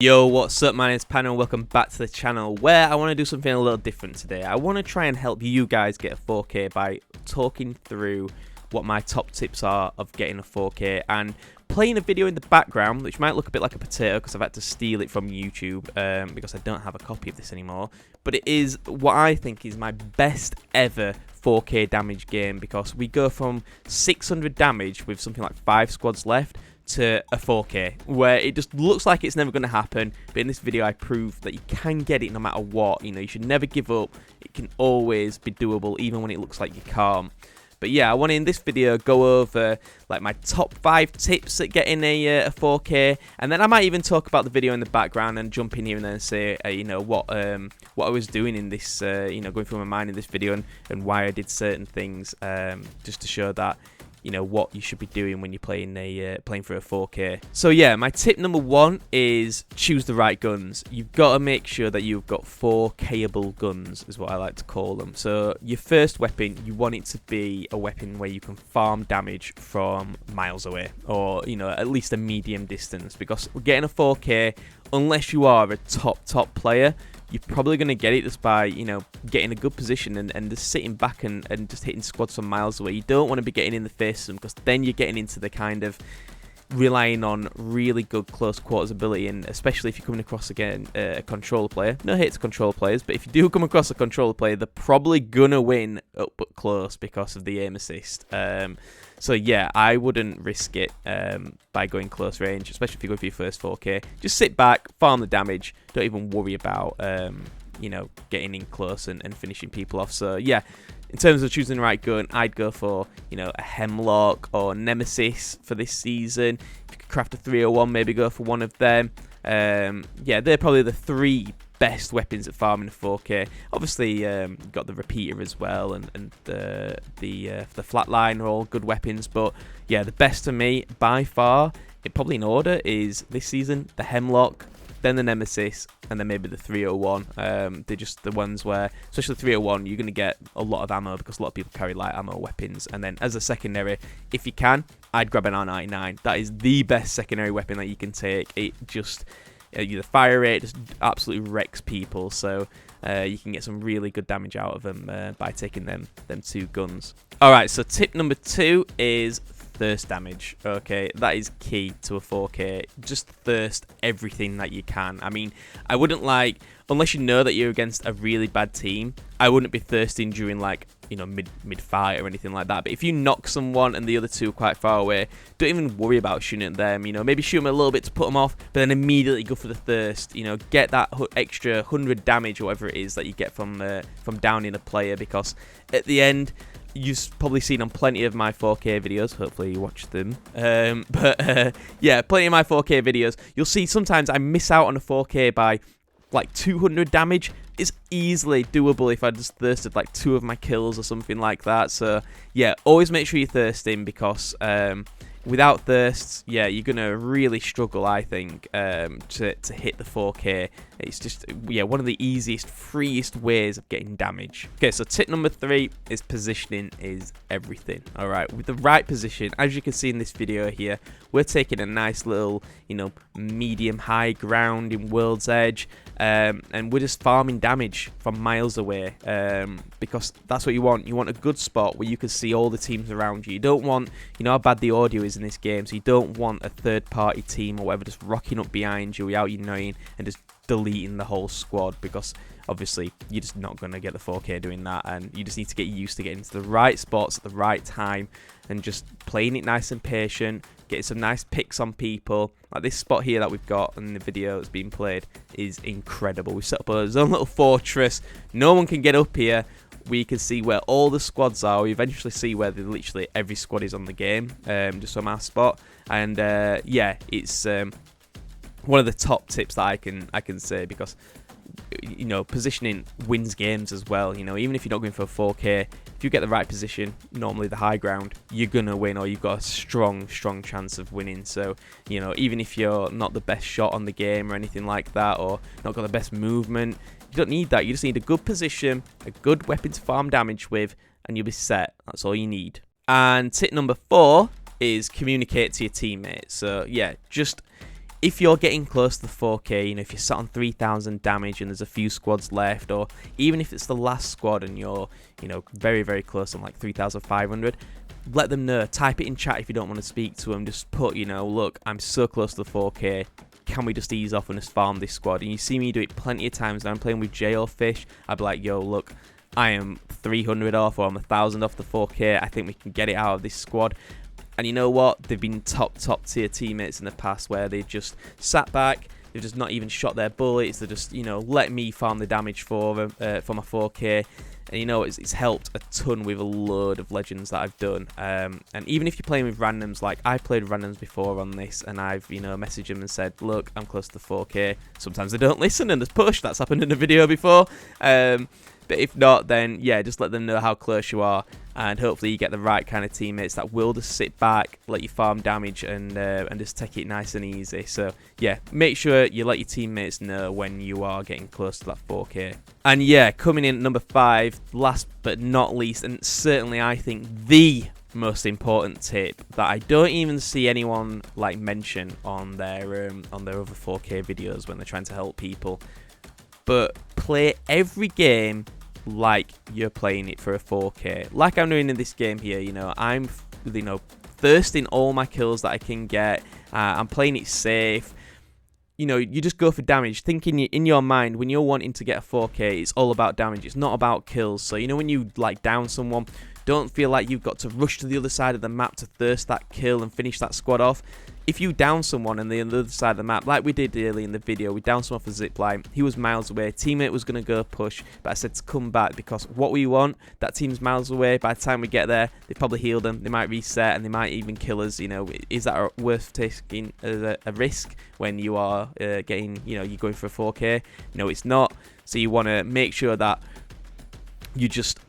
Yo, what's up? My name's Panda and welcome back to the channel where I want to do something a little different today. I want to try and help you guys get a 4K by talking through what my top tips are of getting a 4K and playing a video in the background, which might look a bit like a potato because I've had to steal it from YouTube because I don't have a copy of this anymore. But it is what I think is my best ever 4K damage game because we go from 600 damage with something like 5 squads left to a 4K, where it just looks like it's never going to happen, but in this video I prove that you can get it no matter what. You know, you should never give up. It can always be doable, even when it looks like you can't. But yeah, I want to in this video go over like my top 5 tips at getting a 4K, and then I might even talk about the video in the background and jump in here and then say you know what I was doing in this you know, going through my mind in this video and why I did certain things just to show that you know what you should be doing when you're playing for a 4K. So yeah, my tip number 1 is choose the right guns. You've got to make sure that you've got 4Kable guns, is what I like to call them. So your first weapon, you want it to be a weapon where you can farm damage from miles away, or you know, at least a medium distance, because getting a 4K, unless you are a top player, you're probably going to get it just by, you know, getting a good position and just sitting back and just hitting squads from miles away. You don't want to be getting in the face of them, because then you're getting into the kind of relying on really good close quarters ability, and especially if you're coming across again a controller player. No hate to controller players, but if you do come across a controller player, they're probably gonna win up but close because of the aim assist. So yeah, I wouldn't risk it by going close range, especially if you go for your first 4K. Just sit back, farm the damage. Don't even worry about you know, getting in close and finishing people off. So yeah, in terms of choosing the right gun, I'd go for, you know, a Hemlock or Nemesis for this season. If you could craft a 301, maybe go for one of them. Yeah, they're probably the 3 best weapons at farming a 4K. Obviously, got the repeater as well, and the flatline are all good weapons. But yeah, the best to me by far, it probably in order, is this season the Hemlock, then the Nemesis, and then maybe the 301. They're just the ones where, especially the 301, you're going to get a lot of ammo because a lot of people carry light ammo weapons. And then as a secondary, if you can, I'd grab an R99. That is the best secondary weapon that you can take. It just, the fire rate just absolutely wrecks people. So you can get some really good damage out of them by taking them 2 guns. Alright, so tip number 2 is thirst damage. Okay, that is key to a 4K. Just thirst everything that you can. I mean, I wouldn't unless you know that you're against a really bad team, I wouldn't be thirsting during like, you know, mid fight or anything like that. But if you knock someone and the other 2 are quite far away, don't even worry about shooting at them. You know, maybe shoot them a little bit to put them off, but then immediately go for the thirst. You know, get that extra 100 damage or whatever it is that you get from downing a player, because at the end, you've probably seen on plenty of my 4K videos, hopefully you watched them, yeah, plenty of my 4K videos, you'll see sometimes I miss out on a 4K by like 200 damage. It's easily doable if I just thirsted like 2 of my kills or something like that. So yeah, always make sure you're thirsting, because without thirsts, yeah, you're gonna really struggle, I think, to hit the 4K. It's just, yeah, one of the easiest, freest ways of getting damage. Okay, so tip number 3 is positioning is everything. All right, with the right position, as you can see in this video here, we're taking a nice little, you know, medium high ground in World's Edge, and we're just farming damage from miles away, because that's what you want. You want a good spot where you can see all the teams around you. You don't want, you know how bad the audio is in this game, so you don't want a third-party team or whatever just rocking up behind you without you knowing and just deleting the whole squad, because obviously you're just not going to get the 4K doing that, and you just need to get used to getting to the right spots at the right time and just playing it nice and patient, getting some nice picks on people. Like this spot here that we've got in the video that's being played is incredible. We've set up a own little fortress. No one can get up here. We can see where all the squads are. We eventually see where literally every squad is on the game, just from our spot. And yeah, it's one of the top tips that I can say, because you know, positioning wins games as well. You know, even if you're not going for a 4K, if you get the right position, normally the high ground, you're gonna win, or you've got a strong chance of winning. So, you know, even if you're not the best shot on the game or anything like that, or not got the best movement, you don't need that. You just need a good position, a good weapon to farm damage with, and you'll be set. That's all you need. And tip number 4 is communicate to your teammates. So yeah, just if you're getting close to the 4K, you know, if you're sat on 3,000 damage and there's a few squads left, or even if it's the last squad and you're, you know, very, very close on like 3,500, let them know. Type it in chat if you don't want to speak to them. Just put, you know, look, I'm so close to the 4K. Can we just ease off and just farm this squad? And you see me do it plenty of times when I'm playing with Jay or Fish. I'd be like, yo, look, I am 300 off or I'm 1,000 off the 4K. I think we can get it out of this squad. And you know what? They've been top tier teammates in the past where they've just sat back, they've just not even shot their bullets. They're just, you know, let me farm the damage for my 4K. And you know, it's helped a ton with a load of legends that I've done. And even if you're playing with randoms, like I've played with randoms before on this, and I've, you know, messaged them and said, look, I'm close to the 4K. Sometimes they don't listen and there's push. That's happened in a video before. But if not, then yeah, just let them know how close you are, and hopefully you get the right kind of teammates that will just sit back, let you farm damage, and just take it nice and easy. So yeah, make sure you let your teammates know when you are getting close to that 4K. And yeah, coming in at number 5, last but not least, and certainly I think the most important tip that I don't even see anyone like mention on their other 4K videos when they're trying to help people, but play every game like you're playing it for a 4K, like I'm doing in this game here. You know, I'm, you know, thirsting all my kills that I can get. I'm playing it safe. You know, you just go for damage, thinking in your mind when you're wanting to get a 4K, it's all about damage. It's not about kills. So you know, when you like down someone, don't feel like you've got to rush to the other side of the map to thirst that kill and finish that squad off. If you down someone on the other side of the map, like we did earlier in the video, we downed someone off a zipline. He was miles away. Teammate was going to go push, but I said to come back because what we want, that team's miles away. By the time we get there, they probably heal them. They might reset and they might even kill us. You know, is that worth taking a risk when you are getting, you know, you're going for a 4K? No, it's not. So you want to make sure that you just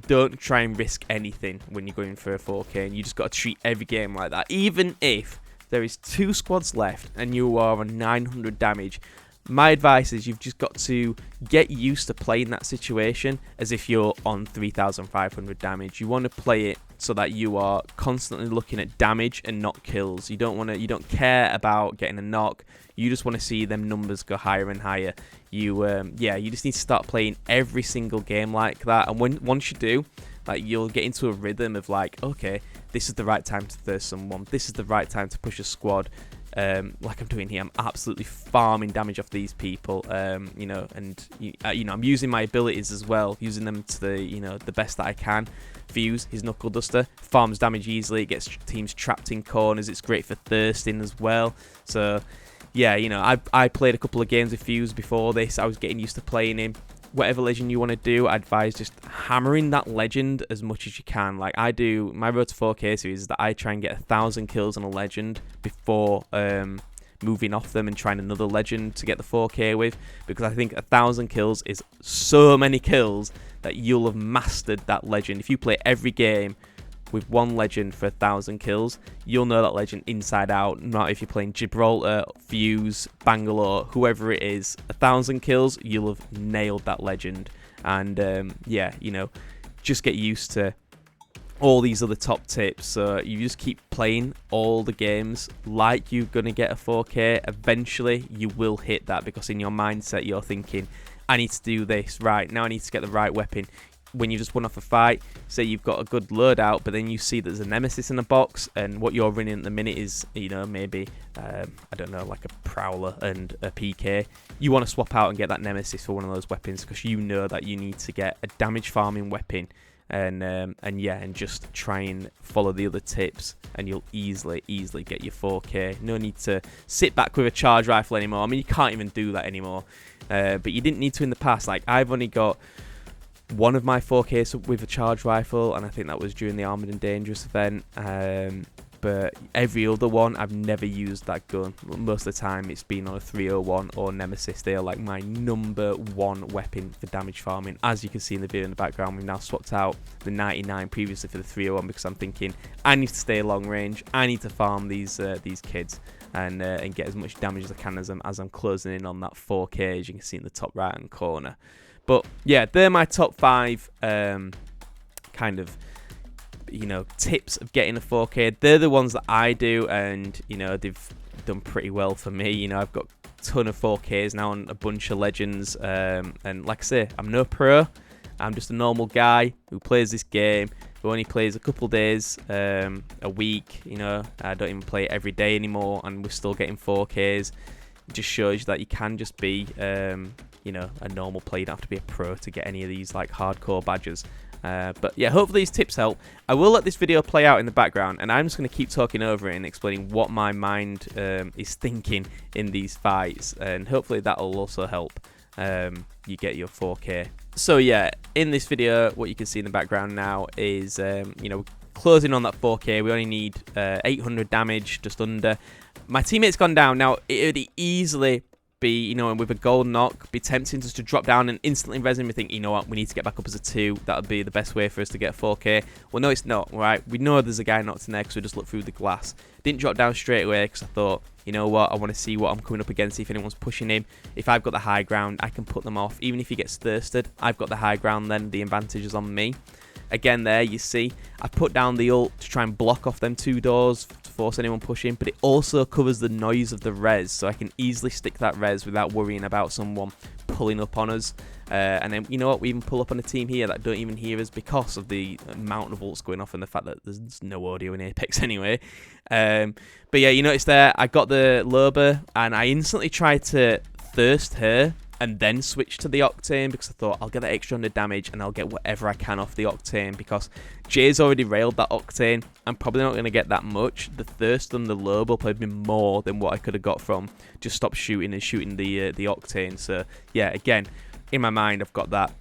don't try and risk anything when you're going for a 4K, and you just got to treat every game like that. Even if there is 2 squads left and you are on 900 damage, my advice is you've just got to get used to playing that situation as if you're on 3,500 damage. You want to play it so that you are constantly looking at damage and not kills. You don't care about getting a knock. You just want to see them numbers go higher and higher. You just need to start playing every single game like that. And once you do, like, you'll get into a rhythm of like, okay, this is the right time to thirst someone. This is the right time to push a squad. Like I'm doing here, I'm absolutely farming damage off these people. You know, and I'm using my abilities as well, using them to the best that I can. Fuse, his knuckle duster, farms damage easily. It gets teams trapped in corners. It's great for thirsting as well. So yeah, you know, I played a couple of games with Fuse before this. I was getting used to playing him. Whatever legend you want to do, I advise just hammering that legend as much as you can. Like I do, my road to 4K series is that I try and get 1,000 kills on a legend before moving off them and trying another legend to get the 4K with, because I think 1,000 kills is so many kills that you'll have mastered that legend. If you play every game with one legend for 1,000 kills, you'll know that legend inside out. Not if you're playing Gibraltar, Fuse, Bangalore, whoever it is. 1,000 kills, you'll have nailed that legend. And yeah, you know, just get used to all these other top tips. So you just keep playing all the games like you're gonna get a 4K. Eventually you will hit that, because in your mindset you're thinking, I need to do this right now, I need to get the right weapon. When you just won off a fight, say you've got a good loadout, but then you see there's a nemesis in a box, and what you're running at the minute is, you know, maybe I don't know, like a prowler and a PK. You want to swap out and get that nemesis for one of those weapons, because you know that you need to get a damage farming weapon. And just try and follow the other tips, and you'll easily get your 4K. No need to sit back with a charge rifle anymore. I mean, you can't even do that anymore, but you didn't need to in the past. Like, I've only got one of my 4Ks with a charge rifle, and I think that was during the Armored and Dangerous event. But every other one, I've never used that gun. Most of the time, it's been on a 301 or Nemesis. They are like my #1 weapon for damage farming. As you can see in the video in the background, we've now swapped out the 99 previously for the 301, because I'm thinking I need to stay long range. I need to farm these kids and get as much damage as I can as I'm closing in on that 4K, as you can see in the top right hand corner. But yeah, they're my top 5 kind of, you know, tips of getting a 4K. They're the ones that I do, and you know, they've done pretty well for me. You know, I've got a ton of 4Ks now on a bunch of legends, and like I say, I'm no pro. I'm just a normal guy who plays this game, who only plays a couple days a week. You know, I don't even play it every day anymore, and we're still getting 4Ks. It just shows you that you can just be, you know, a normal player. You don't have to be a pro to get any of these like hardcore badges. But yeah, hopefully these tips help. I will let this video play out in the background, and I'm just going to keep talking over it and explaining what my mind is thinking in these fights, and hopefully that will also help you get your 4K. So yeah, in this video, what you can see in the background now is, you know, closing on that 4K. We only need 800 damage, just under. My teammate's gone down. Now, it would easily be, you know, with a gold knock, be tempting just to drop down and instantly res him. We think, you know what, we need to get back up as a 2. That would be the best way for us to get 4K. Well, no, it's not, right? We know there's a guy knocked in there because we just looked through the glass. Didn't drop down straight away because I thought, you know what, I want to see what I'm coming up against, see if anyone's pushing him. If I've got the high ground, I can put them off. Even if he gets thirsted, I've got the high ground, then the advantage is on me. Again, there you see, I put down the ult to try and block off them 2 doors to force anyone pushing, but it also covers the noise of the res, so I can easily stick that res without worrying about someone pulling up on us. And then, you know what, we even pull up on a team here that don't even hear us because of the amount of ults going off and the fact that there's no audio in Apex anyway. But yeah, you notice there, I got the Loba, and I instantly tried to thirst her and then switch to the Octane because I thought I'll get that extra 100 damage and I'll get whatever I can off the Octane, because Jay's already railed that Octane. I'm probably not going to get that much. The thirst on the Lobe will probably be more than what I could have got from just stop shooting and shooting the Octane. So yeah, again, in my mind I've got that.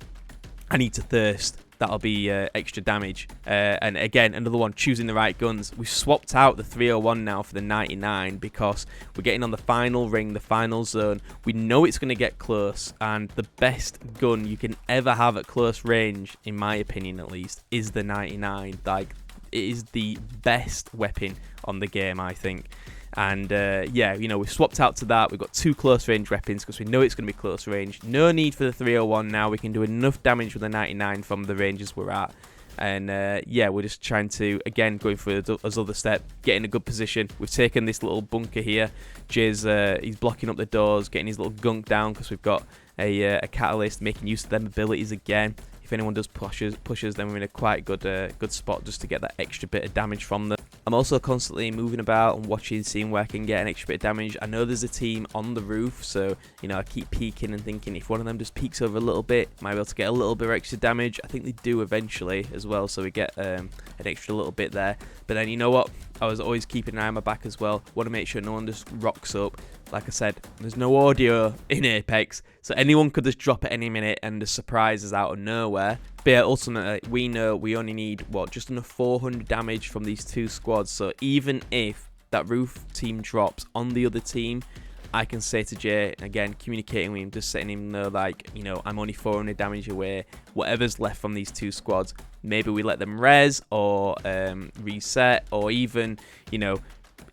I need to thirst. That'll be extra damage. And again, another one, choosing the right guns. We've swapped out the 301 now for the 99 because we're getting on the final ring, the final zone. We know it's going to get close, and the best gun you can ever have at close range, in my opinion at least, is the 99. Like, it is the best weapon on the game, I think. And yeah, you know, we've swapped out to that. We've got 2 close range weapons because we know it's going to be close range. No need for the 301 now. We can do enough damage with the 99 from the ranges we're at. And yeah, we're just trying to, again, going for his other step, get in a good position. We've taken this little bunker here. Jay's, he's blocking up the doors, getting his little gunk down because we've got a catalyst, making use of them abilities again. If anyone does pushes, then we're in a quite good spot just to get that extra bit of damage from them. I'm also constantly moving about and watching, seeing where I can get an extra bit of damage. I know there's a team on the roof, so, you know, I keep peeking and thinking if one of them just peeks over a little bit, might be able to get a little bit of extra damage. I think they do eventually as well, so we get an extra little bit there. But then, you know what? I was always keeping an eye on my back as well. Want to make sure no one just rocks up. Like I said, there's no audio in Apex, so anyone could just drop at any minute and just surprise us out of nowhere. But yeah, ultimately, we know we only need, what, just under 400 damage from these 2 squads. So even if that roof team drops on the other team, I can say to Jay, again, communicating with him, just letting him know, like, you know, I'm only 400 damage away. Whatever's left from these 2 squads, maybe we let them res or reset, or even, you know,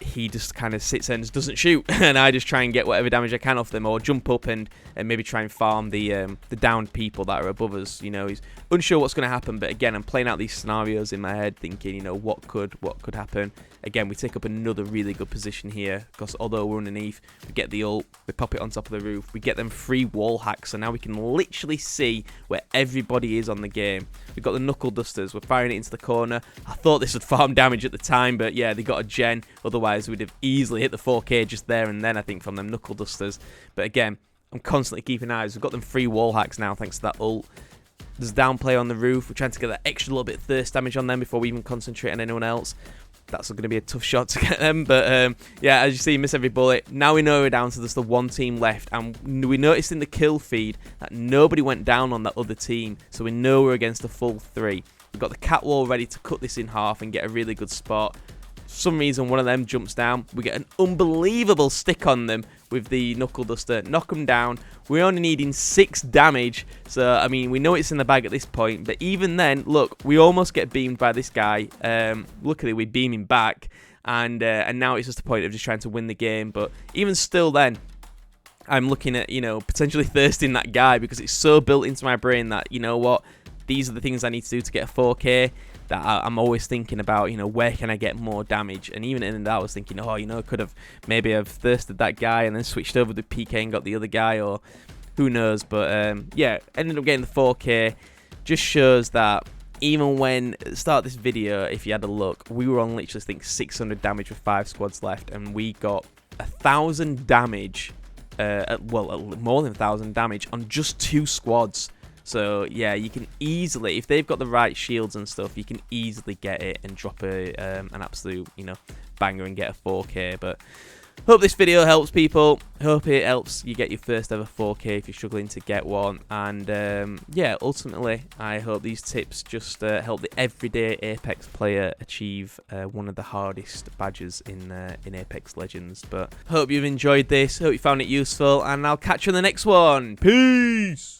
he just kind of sits there and just doesn't shoot, and I just try and get whatever damage I can off them, or jump up and maybe try and farm the downed people that are above us. You know, he's unsure what's going to happen, but again, I'm playing out these scenarios in my head, thinking, you know, what could happen. Again, we take up another really good position here, because although we're underneath, we get the ult, we pop it on top of the roof, we get them free wall hacks, so now we can literally see where everybody is on the game. We've got the knuckle dusters, we're firing it into the corner. I thought this would farm damage at the time, but yeah, they got a gen, otherwise we'd have easily hit the 4K just there and then, I think, from them knuckle dusters. But again, I'm constantly keeping eyes. We've got them free wall hacks now thanks to that ult. There's downplay on the roof. We're trying to get that extra little bit of thirst damage on them before we even concentrate on anyone else. That's going to be a tough shot to get them, but yeah, as you see, miss every bullet. Now we know we're down to just the 1 team left, and we noticed in the kill feed that nobody went down on that other team, so we know we're against a full 3. We've got the cat wall ready to cut this in half and get a really good spot. For some reason, one of them jumps down. We get an unbelievable stick on them with the knuckle duster, knock them down. We're only needing 6 damage, so I mean, we know it's in the bag at this point, but even then, look, we almost get beamed by this guy. Luckily we beam him back, and now it's just a point of just trying to win the game. But even still then, I'm looking at, you know, potentially thirsting that guy, because it's so built into my brain that, you know what, these are the things I need to do to get a 4K. that I'm always thinking about, you know, where can I get more damage? And even in that, I was thinking, oh, you know, could have maybe I've thirsted that guy and then switched over to PK and got the other guy, or who knows. But yeah, ended up getting the 4K. Just shows that even when at the start of this video, if you had a look, we were on literally, I think, 600 damage with 5 squads left, and we got 1,000 damage, well, more than 1,000 damage on just 2 squads. So yeah, you can easily, if they've got the right shields and stuff, you can easily get it and drop an absolute, you know, banger and get a 4K. But hope this video helps people. Hope it helps you get your first ever 4K if you're struggling to get one. And yeah, ultimately, I hope these tips just help the everyday Apex player achieve one of the hardest badges in Apex Legends. But hope you've enjoyed this. Hope you found it useful, and I'll catch you in the next one. Peace.